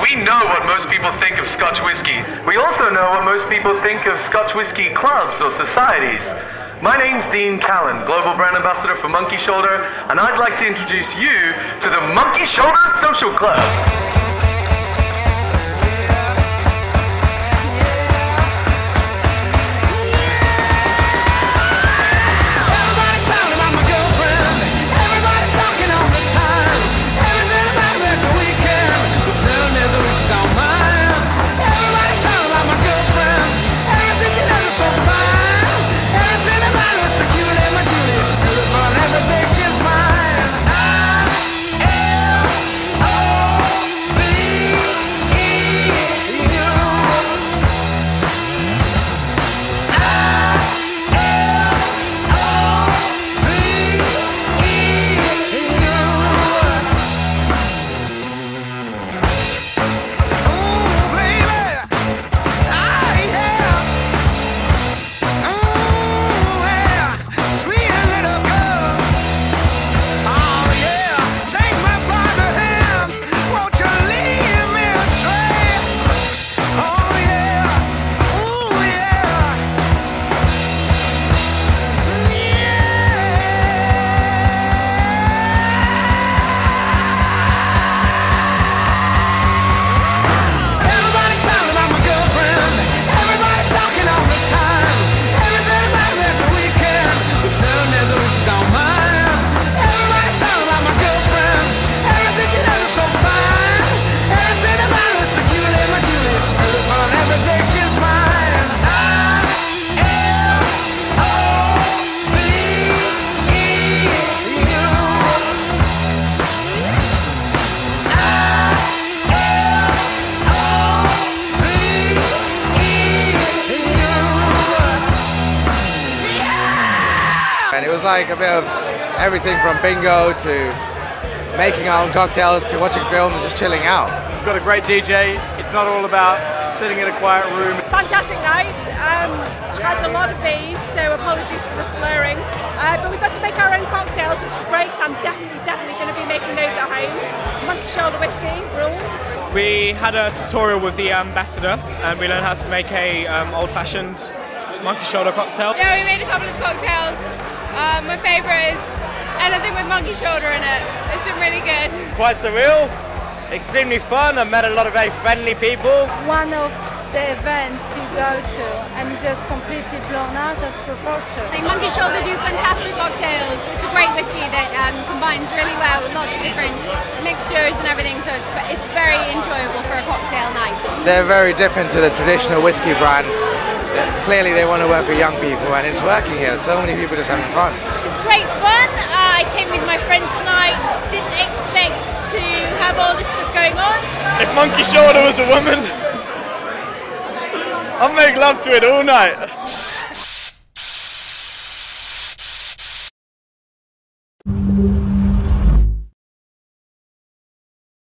We know what most people think of Scotch whiskey. We also know what most people think of Scotch whiskey clubs or societies. My name's Dean Callan, Global Brand Ambassador for Monkey Shoulder, and I'd like to introduce you to the Monkey Shoulder Social Club. And it was like a bit of everything from bingo to making our own cocktails to watching film and just chilling out. We've got a great DJ. It's not all about sitting in a quiet room. Fantastic night. Had a lot of these, so apologies for the slurring. But we got to make our own cocktails, which is great because I'm definitely going to be making those at home. Monkey Shoulder whiskey rules. We had a tutorial with the ambassador, and we learned how to make a old-fashioned Monkey Shoulder cocktail. Yeah, we made a couple of cocktails. My favourite is anything with monkey shoulder in it. It's been really good. Quite surreal, extremely fun. I met a lot of very friendly people. One of the events you go to and you're just completely blown out of proportion. Monkey Shoulder do fantastic cocktails. It's a great whiskey that combines really well with lots of different mixtures and everything, so it's very enjoyable for a cocktail night. They're very different to the traditional whiskey brand. Clearly they want to work with young people and it's working here. So many people just having fun. It's great fun. I came with my friends tonight. Didn't expect to have all this stuff going on. If Monkey Shoulder was a woman, I'd make love to it all night.